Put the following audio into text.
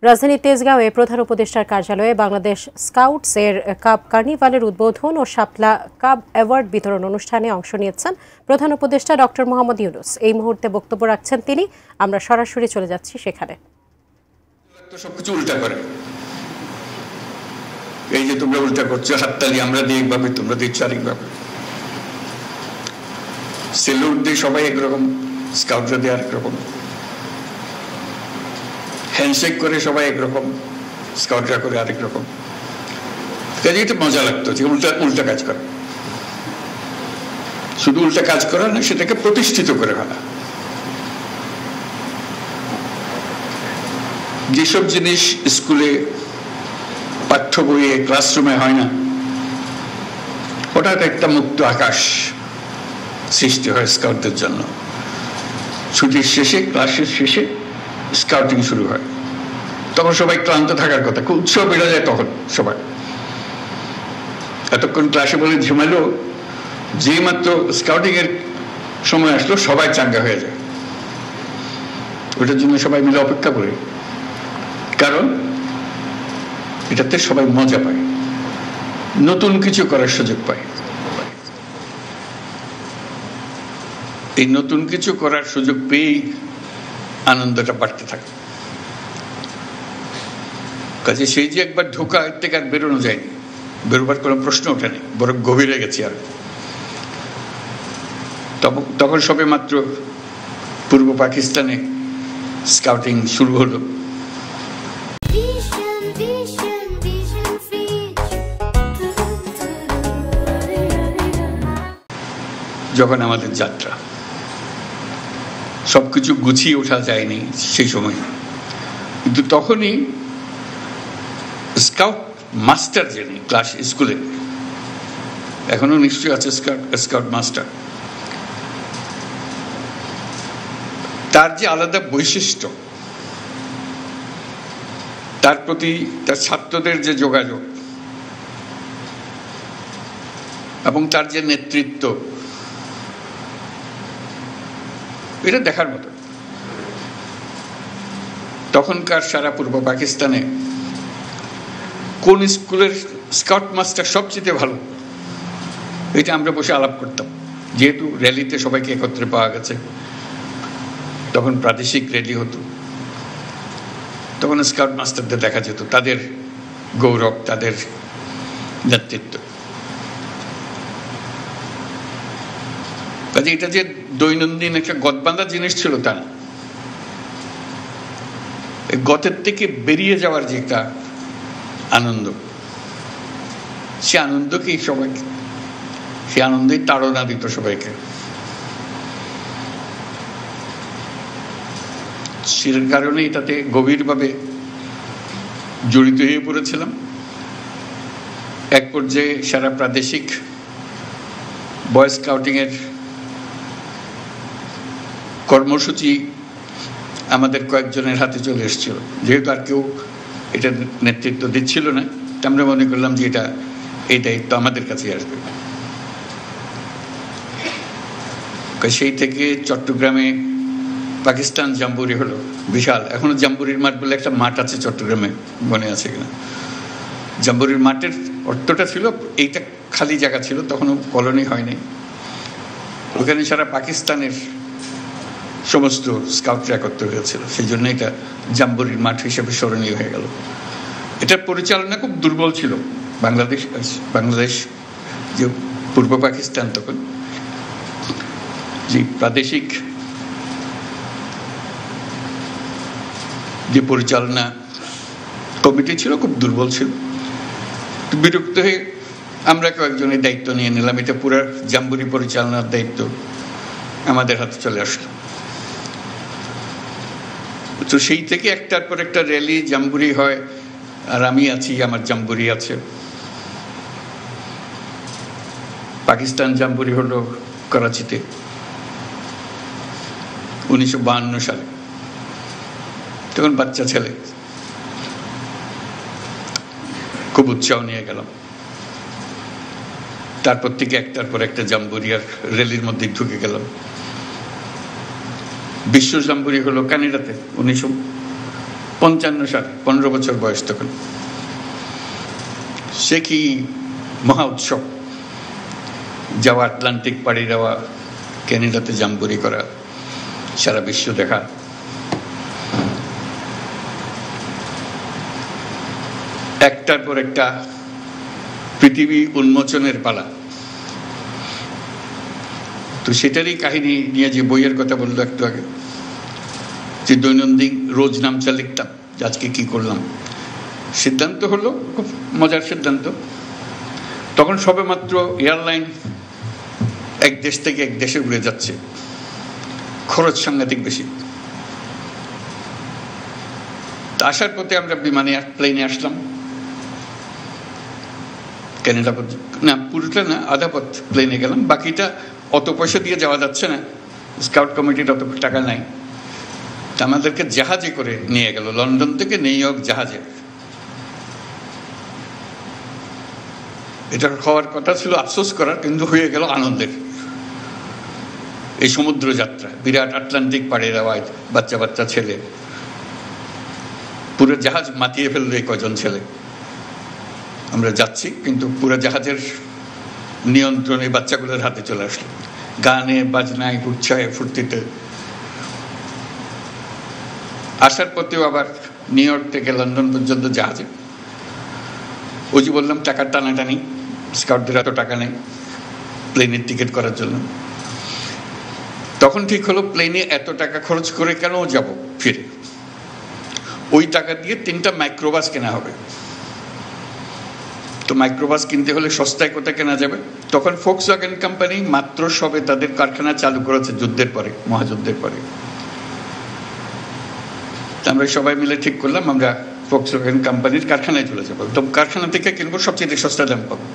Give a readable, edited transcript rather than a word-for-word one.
রাজধানীর তেজগাঁওয়ে প্রধান উপদেষ্টার কার্যালয়ে বাংলাদেশ স্কাউটস এর কাপ কার্নিভালের উদ্বোধন ও শাপলা কাপ অ্যাওয়ার্ড বিতরণ অনুষ্ঠানে অংশ নিয়েছেন প্রধান উপদেষ্টা ডক্টর মোহাম্মদ ইউনূস। এই মুহূর্তে বক্তব্য রাখছেন তিনি। আমরা সরাসরি চলে যাচ্ছি সেখানে। সবকিছু উল্টা করে, এই যে তোমরা উল্টা করছো, হাততালি আমরা দিই একভাবে, তোমরা দিচ্ছ আরেকভাবে। সেলুট দিয়ে সবাই একরকম, স্কাউটরা দিয়ে আরেক রকম, হ্যান্ডশেক করে সবাই একরকম, স্কাউটরা করে আরেক রকম। কাজে এটা মজা লাগতো যে উল্টা উল্টা কাজ করা, শুধু উল্টা কাজ করা না, সেটাকে প্রতিষ্ঠিত করে ফেলা। যেসব জিনিস স্কুলে পাঠ্য বইয়ে ক্লাসরুমে হয় না, হঠাৎ একটা মুক্ত আকাশ সৃষ্টি হয় স্কাউটদের জন্য। ছুটির শেষে, ক্লাসের শেষে স্কাউটিং শুরু হয়। তখন সবাই ক্লান্ত থাকার কথা, খুব উৎসাহ বেড়ে যায় তখন সবাই। এতক্ষণ ক্লাসে বলে ঝিমালো, যে মাত্র স্কাউটিং এর সময় আসলো সবাই চাঙ্গা হয়ে যায়। ওটার জন্য সবাই মিলে অপেক্ষা করে, কারণ এটাতে সবাই মজা পায়, নতুন কিছু করার সুযোগ পায়। এই নতুন কিছু করার সুযোগ পেয়েই আনন্দটা বাড়তে থাকে। কাজে সেই যে একবার ঢোকা, এর থেকে আর বেরোনো যায়নি, বেরোবার কোনো প্রশ্ন ওঠেনি, বরং গভীরে গেছি আর। তখন সবে মাত্র পূর্ব পাকিস্তানে স্কাউটিং শুরু হলো। যখন আমাদের যাত্রা, সবকিছু গুছিয়ে ওঠা যায়নি সেই সময়, কিন্তু তখনই স্কাউট মাস্টার, যিনি ক্লাস স্কুলে এখনো নিশ্চয়ই আছে স্কাউট মাস্টার, তার যে আলাদা বৈশিষ্ট্য, তার প্রতি তার ছাত্রদের যে যোগাযোগ এবং তার যে নেতৃত্ব, এটা দেখার মতো। তখনকার সারা পূর্ব পাকিস্তানে কোন স্কুলের স্কাউট মাস্টার সবচেয়ে ভালো, এটা আমরা বসে আলাপ করতাম। যেহেতু র্যালিতে সবাইকে একত্রে পাওয়া গেছে, তখন প্রাদেশিক র্যালি হতো, তখন স্কাউট মাস্টারদের দেখা যেত, তাদের গৌরব, তাদের নেতৃত্ব। কাজে এটা যে দৈনন্দিন একটা গতবাঁধা জিনিস ছিল তা না, এই গতের থেকে বেরিয়ে যাওয়ার যে একটা আনন্দ, সে আনন্দকেই সবাইকে, সে আনন্দেই তাড়না দিত সবাইকে। সে কারণেই তাতে গভীরভাবে জড়িত হয়ে পড়েছিলাম। এক পর্যায়ে সারা প্রাদেশিক বয় স্কাউটিং এর কর্মসূচি আমাদের কয়েকজনের হাতে চলে এসেছিল। যেহেতু আর কেউ এটা নেতৃত্ব দিচ্ছিল না, আমরা মনে করলাম যে এই দায়িত্ব আমাদের কাছে আসবে। সেই থেকে চট্টগ্রামে পাকিস্তান জাম্বুরি হলো, বিশাল। এখনো জাম্বুরির মাঠ বলে একটা মাঠ আছে চট্টগ্রামে, মনে আছে কিনা? জাম্বুরির মাঠের অর্থটা ছিল, এইটা খালি জায়গা ছিল, তখনও কলোনি হয়নি। ওখানে সারা পাকিস্তানের সমস্ত স্কাউটরা একত্র হয়েছিল, সেই জন্য এটা জাম্বুরির মাঠ হিসেবে স্মরণীয় হয়ে গেল। এটার পরিচালনা খুব দুর্বল ছিল। বাংলাদেশ যে পূর্ব পাকিস্তান, তখন যে প্রাদেশিক যে পরিচালনা কমিটি ছিল, খুব দুর্বল ছিল। বিরক্ত হয়ে আমরা কয়েকজনের দায়িত্ব নিয়ে নিলাম, এটা পুরো জাম্বুরি পরিচালনার দায়িত্ব আমাদের হাতে চলে আসলো। তো সেই থেকে একটার পর একটা র্যালি, জাম্বুরি হয়, আর আমি আছি, আমার জাম্বুরি আছে। পাকিস্তান জাম্বুরি হলো করাচিতে 1952 সালে, তখন বাচ্চা ছেলে, খুব উৎসাহ নিয়ে গেলাম। তারপর থেকে একটার পর একটা জাম্বুরি আর র্যালির মধ্যে ঢুকে গেলাম। বিশ্ব জাম্বুরি হলো কানাডাতে 55 সালে, 15 বছর বয়স তখন। সে কি মহা উৎসব, যাওয়া, আটলান্টিক পাড়ি দেওয়া, ক্যানাডাতে জাম্বুরি করা, সারা বিশ্ব দেখা। একটার পর একটা পৃথিবী উন্মোচনের পালা। তো সেটারই কাহিনী নিয়ে যে বইয়ের কথা বললো একটু আগে, যে দৈনন্দিন রোজ নামচা লিখতাম যে আজকে কি করলাম। সিদ্ধান্ত হলো, খুব মজার সিদ্ধান্ত, তখন সবে মাত্র এয়ারলাইন এক দেশ থেকে এক দেশে উড়ে যাচ্ছে, খরচ সাংঘাতিক বেশি। তা আসার পথে আমরা বিমানে প্লেনে আসলাম, ক্যানাডা না পুরোটা না, আধা পথ প্লেনে গেলাম, বাকিটা অত পয়সা দিয়ে যাওয়া যাচ্ছে না, স্কাউট কমিটির অত টাকা নাই। তা আমাদেরকে জাহাজে করে নিয়ে গেল, লন্ডন থেকে নিউ ইয়র্ক জাহাজে। এটা হওয়ার কথা ছিল আফসোস করার, কিন্তু হয়ে গেল আনন্দের। এই সমুদ্র যাত্রা, বিরাট আটলান্টিক পাড়ে দেওয়া, বাচ্চা বাচ্চা ছেলে, পুরো জাহাজ মাতিয়ে ফেললো এই কজন ছেলে। আমরা যাচ্ছি, কিন্তু পুরো জাহাজের নিয়ন্ত্রণ এই বাচ্চাগুলোর হাতে চলে আসলো, গানে বাজনায় উৎসাহে ফুর্তিতে। আসার পথেও আবার নিউ ইয়র্ক থেকে লন্ডন পর্যন্ত জাহাজে। ওই যে বললাম টাকার টানাটানি, স্কাউটদের এত টাকা নেই প্লেনের টিকিট করার জন্য। তখন ঠিক হলো প্লেনে এত টাকা খরচ করে কেন যাব ফিরে, ওই টাকা দিয়ে 3টা মাইক্রোবাস কেনা হবে। তো মাইক্রোবাস কিনতে হলে সস্তায় কোথায় কেনা যাবে? তখন ফোক্সওয়াগন কোম্পানি মাত্র সবে তাদের কারখানা চালু করেছে যুদ্ধের পরে, মহাযুদ্ধের পরে। আমরা সবাই মিলে ঠিক করলাম আমরা ফোক্সওয়াগন কোম্পানির কারখানায় চলে যাবো, তো কারখানা থেকে কিনবো, সবচেয়ে সস্তা দাম পাবো।